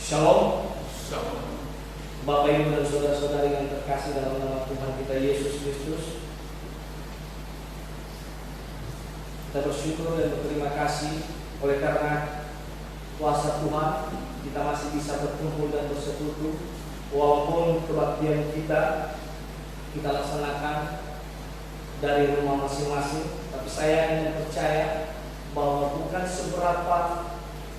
Shalom. Bapak, Ibu, dan saudara-saudari yang terkasih dalam nama Tuhan kita Yesus Kristus, kita bersyukur dan berterima kasih oleh karena kuasa Tuhan kita masih bisa berkumpul dan bersekutu. Walaupun kebaktian kita laksanakan dari rumah masing-masing, tapi saya ingin percaya bahwa bukan seberapa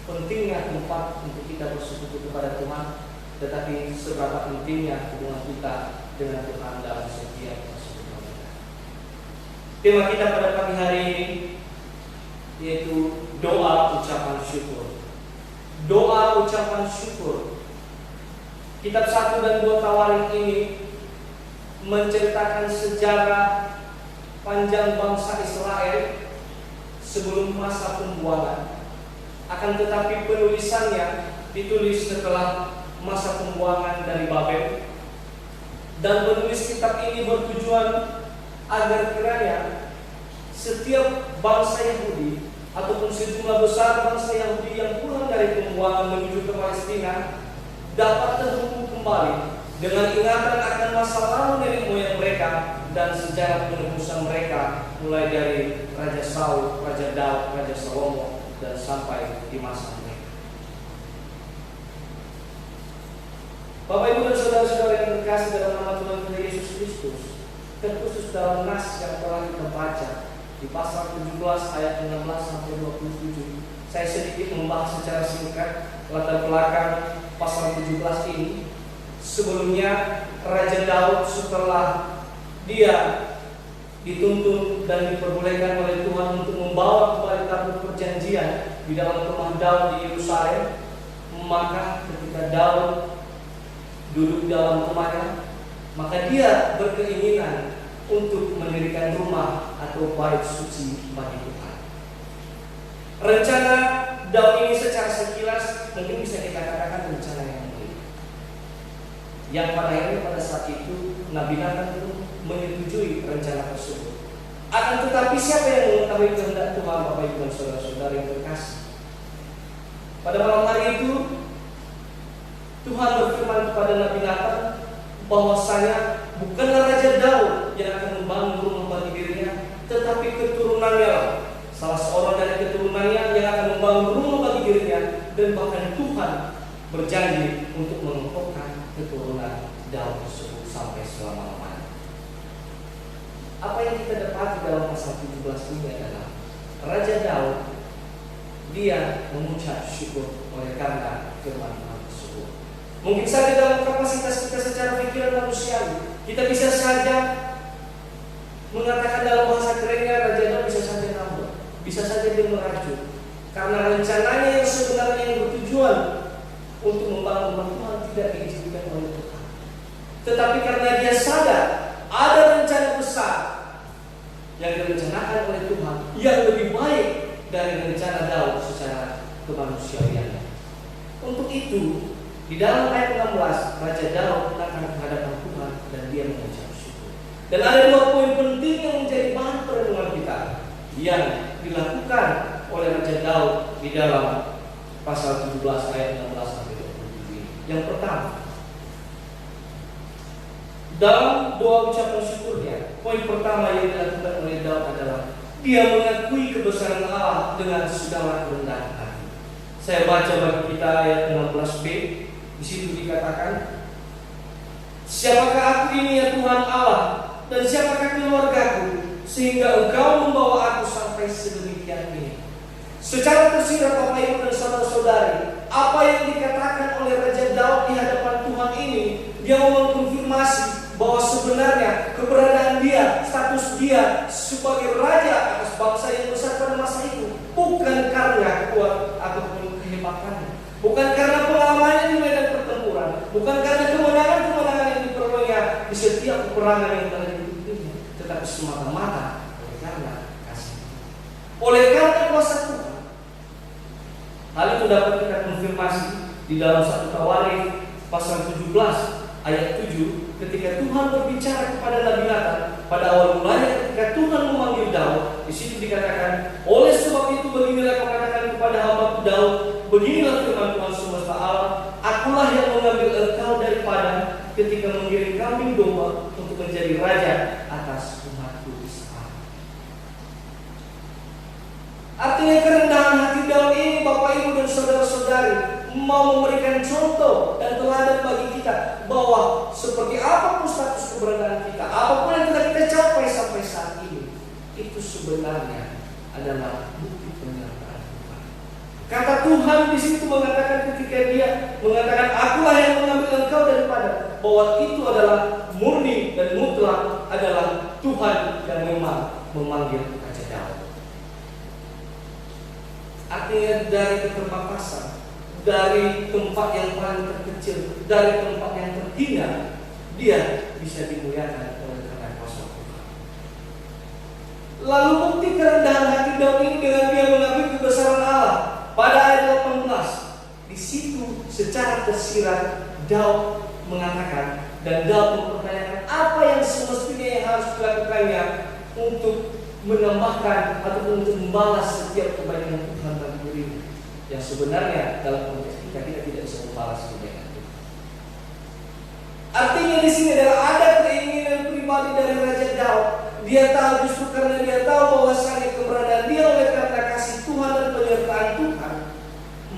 pentingnya tempat untuk kita bersekutu kepada Tuhan, tetapi seberapa pentingnya hubungan kita dengan Tuhan dalam setiap persekutuan kita. Tema kita pada pagi hari ini yaitu doa ucapan syukur. Doa ucapan syukur. Kitab 1 dan 2 Tawarik ini menceritakan sejarah panjang bangsa Israel sebelum masa pembuangan. Akan tetapi penulisannya ditulis setelah masa pembuangan dari Babel, dan penulis kitab ini bertujuan agar kiranya setiap bangsa Yahudi ataupun sejumlah besar bangsa Yahudi yang pulang dari pembuangan menuju ke Palestina dapat terhubung kembali dengan ingatan akan masa lalu nenek moyang mereka dan sejarah penebusan mereka, mulai dari Raja Saul, Raja Daud, Raja Salomo, dan sampai di masa mereka. Bapak, Ibu, dan saudara-saudara yang terkasih dalam nama Tuhan kita Yesus Kristus, terkhusus dalam nas yang telah kita baca di pasal 17 ayat 16 sampai 27, saya sedikit membahas secara singkat latar belakang pasal 17 ini. Sebelumnya Raja Daud setelah dia dituntun dan diperbolehkan oleh Tuhan untuk membawa kembali tabut perjanjian di dalam rumah Daud di Yerusalem, maka ketika Daud duduk dalam rumahnya, maka dia berkeinginan untuk mendirikan rumah atau bait suci bagi Tuhan. Rencana Daud ini secara sekilas mungkin bisa dikatakan rencana yang baik, yang pada akhirnya pada saat itu Nabi Nathan itu menyetujui rencana tersebut. Akan tetapi siapa yang mengetahui kehendak Tuhan, Bapak, Ibu, dan saudara-saudara yang terkasih? Pada malam hari itu Tuhan berfirman kepada Nabi Nathan bahwasanya bukanlah Raja Daud yang akan membangun rumah bagi dirinya, tetapi keturunannya, salah seorang dari keturunannya yang akan membangun rumah bagi dirinya, dan bahkan Tuhan berjanji untuk mengokohkan keturunan Daud tersebut sampai selama-lamanya. Apa yang kita dapati dalam pasal 17 ini adalah Raja Daud dia mengucap syukur oleh karena firman Tuhan tersebut. Mungkin saja dalam kapasitas kita secara pikiran manusiawi, kita bisa saja mengatakan dalam bahasa kerennya Raja Daud bisa saja ngambek, bisa saja dia meracun, karena rencananya yang sebenarnya yang bertujuan untuk membangun rumah Tuhan tidak diizinkan oleh Tuhan. Tetapi karena dia sadar ada rencana besar yang direncanakan oleh Tuhan yang lebih baik dari rencana Daud secara kemanusiawiannya. Untuk itu, di dalam ayat 16, Raja Daud akan menghadap Tuhan dan dia mengucap syukur. Dan ada dua poin penting yang menjadi bahan perenungan kita yang dilakukan oleh Raja Daud di dalam pasal 17 ayat 16 sampai 27. Yang pertama, dalam doa ucapan syukurnya, poin pertama yang dilakukan oleh Daud adalah dia mengakui kebesaran Allah dengan segala kerendahan hati. Saya baca bagi kita ayat 16b. Di situ dikatakan, siapakah aku ini ya Tuhan Allah, dan siapakah keluargaku, sehingga Engkau membawa aku sampai sedemikian ini. Secara tersirat, Bapak, Ibu, dan saudara-saudari, apa yang dikatakan oleh Raja Daud di hadapan Tuhan ini, dia mau mengkonfirmasi bahwa sebenarnya keberadaan dia, status dia sebagai raja atas bangsa yang besar pada masa itu bukan karena kuat ataupun kehebatannya, bukan karena pengalamannya di medan pertempuran, bukan karena kemenangan-kemenangan yang diperolehnya di setiap peperangan yang telah diikutinya, tetapi semata-mata oleh karena kasih, oleh karena kuasa Tuhan. Hal itu dapat kita konfirmasi di dalam 1 Tawarik pasal 17 ayat 7, ketika Tuhan berbicara kepada Nabi Nathan pada awal mulanya ketika Tuhan memanggil Daud. Di situ dikatakan, oleh sebab itu beginilah kau katakan kepada hamba Daud, beginilah firman Tuhan semesta alam, Akulah yang mengambil engkau dari padang ketika mengirim kambing domba untuk menjadi raja atas umatku Israel. Artinya kerendahan hati Daud ini, Bapak Ibu dan saudara-saudari, mau memberikan contoh dan teladan bagi kita bahwa seperti apapun status keberadaan kita, apapun yang telah kita capai sampai saat ini, itu sebenarnya adalah bukti penyertaan Tuhan. Kata Tuhan di situ mengatakan ketika Dia mengatakan akulah yang mengambil engkau daripada, bahwa itu adalah murni dan mutlak adalah Tuhan yang memang memanggil Raja Daud. Artinya dari keterbatasan, dari tempat yang paling terkecil, dari tempat yang terhina, dia bisa dimuliakan oleh karena kuasa Tuhan. Lalu bukti kerendahan hati Daud ini dengan dia mengakui kebesaran Allah. Pada ayat 18, di situ secara tersirat Daud mengatakan dan Daud mempertanyakan apa yang semestinya yang harus dilakukannya untuk menambahkan atau untuk membalas setiap kebaikan Tuhan bagi dirinya. Yang sebenarnya dalam konteks kita tidak bisa membalas kebaikan itu. Artinya di sini adalah ada keinginan pribadi dari Raja Daud. Dia tahu justru karena dia tahu bahwasanya keberadaan dia oleh karena kasih Tuhan dan penyertaan Tuhan,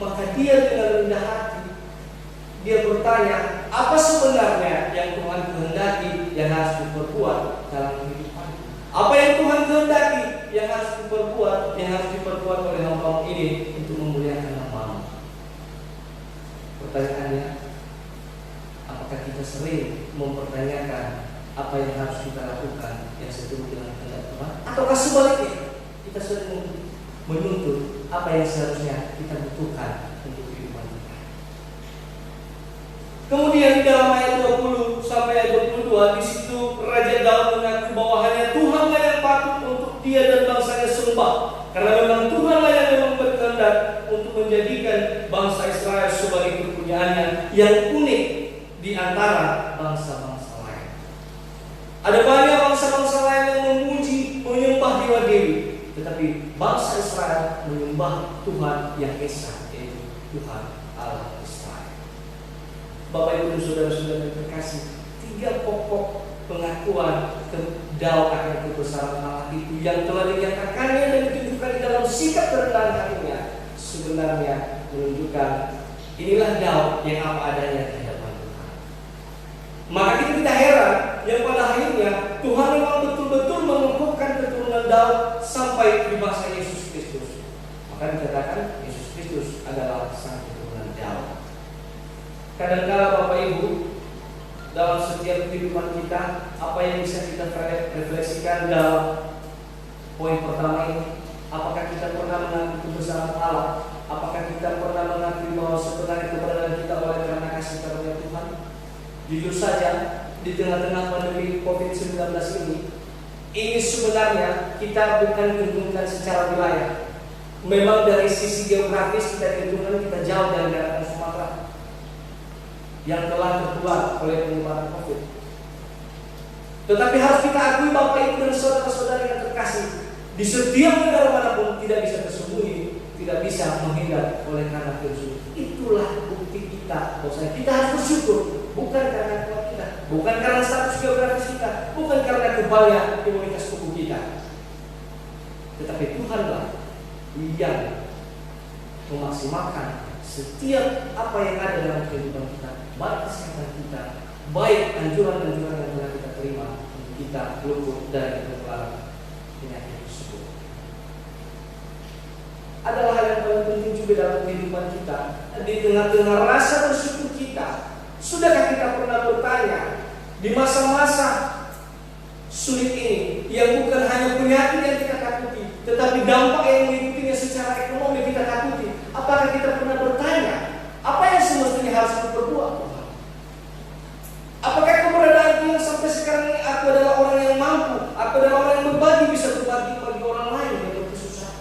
maka dia dengan rendah hati dia bertanya, apa sebenarnya yang Tuhan kehendaki yang harus diperbuat dalam kehidupan? Apa yang Tuhan kehendaki yang harus diperbuat oleh hamba ini untuk memuliakan nama-Mu? Pertanyaannya, apakah kita sering mempertanyakan apa yang harus kita lakukan yang seturut dengan kehendak Tuhan? Ataukah sebaliknya kita sering menuntut apa yang seharusnya kita butuhkan untuk kehidupan kita? Kemudian di dalam ayat 20 sampai ayat 22, di situ Raja Daud mengaku bahwa hanya Tuhanlah yang patut untuk dia dan bangsanya sembah, karena memang Tuhanlah yang memang berkehendak untuk menjadikan bangsa Israel sebagai kepunyaannya yang unik di antara bangsa-bangsa lain. Ada banyak bangsa-bangsa lain yang memuji, menyembah dewa-dewi, tetapi bangsa Israel menyembah Tuhan yang esa, yaitu Tuhan Allah Israel. Bapak Ibu dan saudara-saudara yang terkasih, 3 pokok pengakuan Daud akan kebesaran Allah itu yang telah dinyatakannya dan ditunjukkan di dalam sikap kerendahan hatinya sebenarnya menunjukkan inilah Daud yang apa adanya di hadapan Tuhan. Maka kita tidak heran yang pada akhirnya Tuhan memang betul-betul mengukuhkan keturunan Daud sampai di masa Yesus Kristus. Maka dikatakan Yesus Kristus adalah sang keturunan Daud. Kadang-kala Bapak Ibu, dalam setiap kehidupan kita, apa yang bisa kita refleksikan dalam poin pertama ini? Apakah kita pernah mengakui kebesaran Allah? Apakah kita pernah mengakui bahwa sebenarnya keberadaan kita oleh karena kasih karunia Tuhan? Jujur saja, di tengah-tengah pandemi COVID-19 ini sebenarnya kita bukan ditentukan secara wilayah. Memang dari sisi geografis kita ditentukan kita jauh dari daratan Sumatera yang telah tertular oleh penyebaran COVID. Tetapi harus kita akui Bapak Ibu dan saudara-saudara yang terkasih, di setiap negara manapun tidak bisa tersembunyi, tidak bisa menghindar oleh karena virus. Itulah bukti kita bahwa kita harus bersyukur, bukan karena kuat kita, bukan karena status geografis kita, bukan karena kebalnya imunitas tubuh kita, tetapi Tuhanlah yang memaksimalkan setiap apa yang ada dalam kehidupan kita, baik kesehatan kita, baik anjuran-anjuran yang telah kita terima untuk kita luput dari penularan penyakit tersebut. Adalah hal yang paling penting juga dalam kehidupan kita. Di tengah-tengah rasa bersyukur kita, sudahkah kita pernah bertanya di masa-masa sulit ini, yang bukan hanya penyakit yang kita takuti, tetapi dampak yang mengikutinya secara ekonomi kita takuti, apakah kita pernah bertanya apa yang semestinya harus diperbuat Tuhan? Apakah keberadaanku yang sampai sekarang ini aku adalah orang yang mampu, aku adalah orang yang berbagi, bisa berbagi bagi orang lain yang berkesusahan?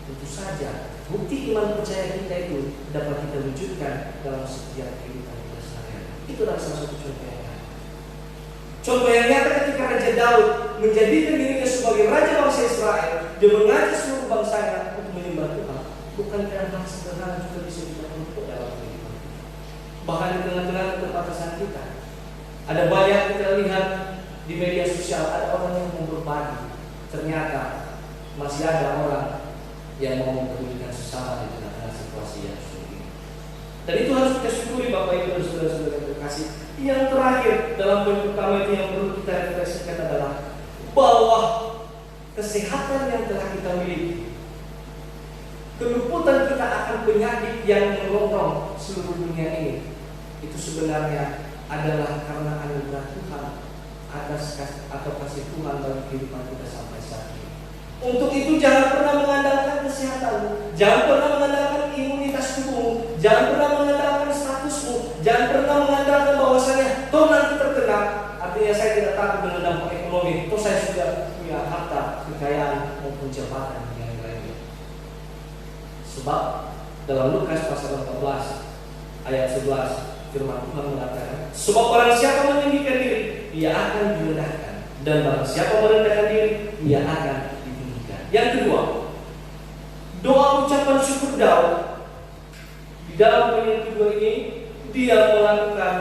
Tentu saja bukti iman percaya kita itu dapat kita wujudkan dalam setiap kehidupan kita sehari-hari. Itu adalah salah satu contoh yang nyata. Contoh yang nyata ketika Raja Daud menjadikan dirinya sebagai Raja bangsa Israel, dia mengajak seluruh bangsanya untuk menyembah Tuhan. Bukan karena hal sederhana juga bisa kita untuk dalam kehidupan kita. bahkan di tengah-tengah keterbatasan kita. Ada banyak kita lihat di media sosial, ada orang yang mau berbagi, ternyata masih ada orang yang mau mempedulikan sesama di tengah-tengah situasi yang sulit. Dan itu harus kita syukuri Bapak Ibu dan saudara-saudara yang terkasih. Yang terakhir dalam poin pertama itu yang perlu kita refleksikan adalah bahwa kesehatan yang telah kita miliki, keluputan kita akan penyakit yang merongrong seluruh dunia ini, itu sebenarnya adalah karena anugerah Tuhan atas atau kasih Tuhan bagi kehidupan kita sampai saat ini. Untuk itu jangan pernah mengandalkan kesehatan, jangan pernah mengandalkan imunitas tubuhmu, jangan pernah mengandalkan statusmu, jangan pernah mengandalkan bahwasanya toh nanti terkena, artinya saya tidak takut dengan dampak ekonomi, toh saya sudah punya harta, kekayaan maupun jabatan yang lainnya. Sebab dalam Lukas pasal 14 ayat 11 firman Tuhan mengatakan, sebab barang siapa meninggikan diri, ia akan direndahkan, dan barang siapa merendahkan diri, ia akan ditinggikan. Yang kedua, doa ucapan syukur Daud. Di dalam poin yang kedua ini, dia melakukan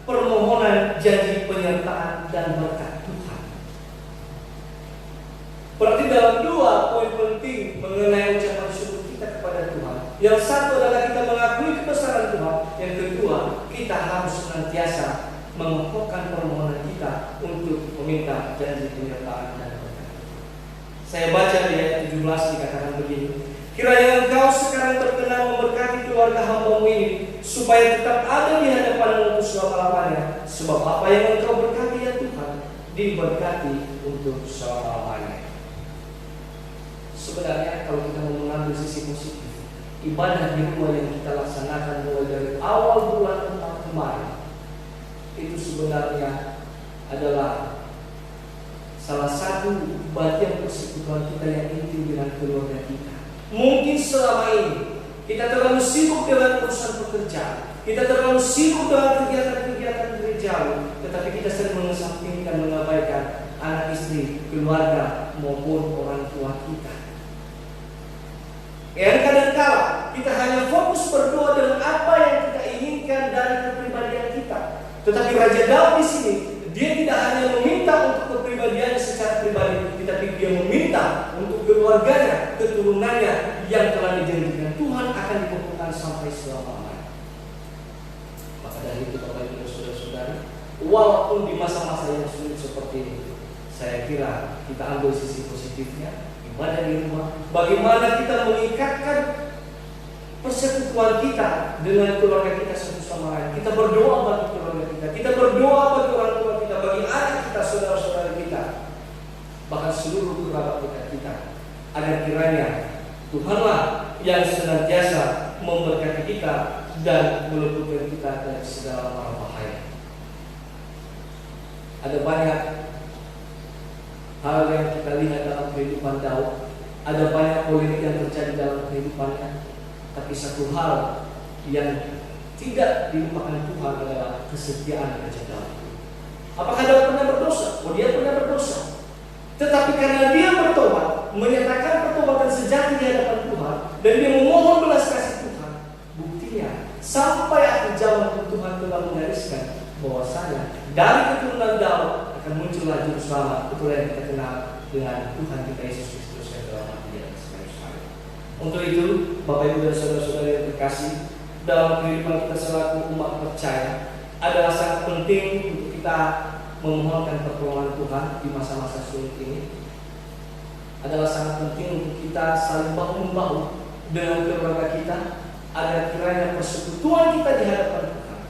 permohonan janji penyertaan dan berkat Tuhan. Berarti dalam dua poin penting mengenai ucapan syukur kita kepada Tuhan. Yang satu adalah kita mengakui kebesaran Tuhan. Yang kedua, kita harus senantiasa mengokohkan permohonan kita untuk meminta janji penyertaan dan berkat. Saya baca di ayat 17 dikatakan begini, kiranya engkau sekarang berkenan memberkati keluarga hamba-Mu ini, supaya tetap ada di hadapan-Mu selama-lamanya. Sebab apa yang engkau berkati ya Tuhan, diberkati untuk selama-lamanya. Sebenarnya kalau kita mau mengambil sisi positif, ibadah di rumah yang kita laksanakan mulai dari awal bulan kemarin, itu sebenarnya adalah salah satu bagian persekutuan kita yang intim dengan keluarga kita. Mungkin selama ini kita terlalu sibuk dengan urusan pekerjaan, kita terlalu sibuk dengan kegiatan-kegiatan gerejawi, tetapi kita sering mengesampingkan, mengabaikan anak istri, keluarga maupun orang tua kita. Yang kadang-kala kita hanya fokus berdoa dengan apa yang kita inginkan dari kepribadian kita. Tetapi Raja Daud di sini, dia tidak hanya meminta untuk kepribadiannya secara pribadi, tetapi dia meminta untuk keluarganya, keturunannya yang telah dijanjikan Tuhan akan dikumpulkan sampai selama-lamanya. Maka dari itu Bapak Ibu Saudara-saudari, walaupun di masa-masa yang sulit seperti ini, saya kira kita ambil sisi positifnya. Ibadah di rumah, bagaimana kita mengikatkan persekutuan kita dengan keluarga kita satu sama lain. Kita berdoa bagi keluarga kita, kita berdoa bagi orang tua kita, bagi anak kita, saudara-saudara kita, bahkan seluruh kerabat kita, agar kiranya Tuhanlah yang senantiasa memberkati kita dan meluputkan kita dari segala mara bahaya. Ada banyak hal yang kita lihat dalam kehidupan Daud, ada banyak polemik yang terjadi dalam kehidupannya, tapi satu hal yang tidak dilupakan Tuhan adalah kesetiaan Raja Daud. Apakah Daud pernah berdosa? Oh, dia pernah berdosa. Tetapi karena dia bertobat, menyatakan pertobatan sejati di hadapan Tuhan, dan dia memohon belas kasih Tuhan, buktinya sampai akhir zaman Tuhan telah menggariskan bahwasanya dari keturunan Daud akan muncullah juru selamat, betul yang kita kenal dengan Tuhan kita Yesus Kristus yang telah mati di atas kayu salib. Untuk itu, Bapak Ibu dan saudara-saudara yang terkasih, dalam kehidupan kita selaku umat percaya adalah sangat penting untuk kita memohonkan pertolongan Tuhan di masa-masa sulit ini. Adalah sangat penting untuk kita saling bahu-membahu dengan keluarga kita, agar kiranya persekutuan kita di hadapan Tuhan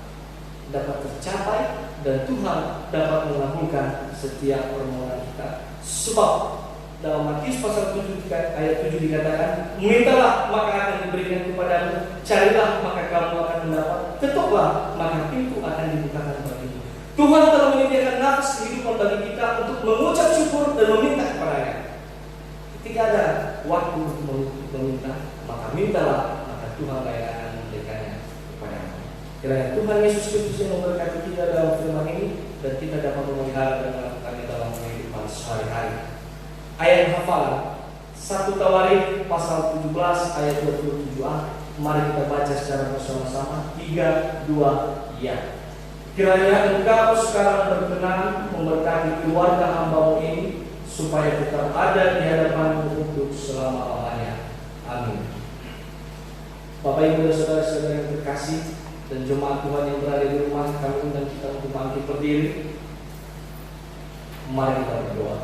dapat tercapai dan Tuhan dapat mengabulkan setiap permohonan kita. Sebab dalam Matius pasal 7 ayat 7 dikatakan, mintalah maka akan diberikan kepadamu, carilah maka kamu akan mendapat, ketuklah maka pintu akan dibukakan bagimu. Tuhan telah menyediakan nafas kehidupan bagi kita untuk mengucap syukur dan meminta kepada-Nya. Ketika ada waktu untuk meminta, maka mintalah, maka Tuhan yang akan memberikannya kepadamu. Kiranya Tuhan Yesus Kristus yang memberkati kita dalam firman ini, dan kita dapat memelihara dan melakukannya dalam kehidupan sehari-hari. Ayat hafalan 1 Tawarik pasal 17 ayat 27a, Mari kita baca secara bersama-sama. 3, 2, ya. Kiranya Engkau sekarang berkenan memberkati keluarga hamba-Mu ini, supaya tetap ada di hadapan-Mu untuk selama-lamanya. Amin. Bapak Ibu dan saudara-saudara yang terkasih, dan jemaat Tuhan yang berada di rumah, kami undang kita untuk bangkit berdiri. Mari kita berdoa.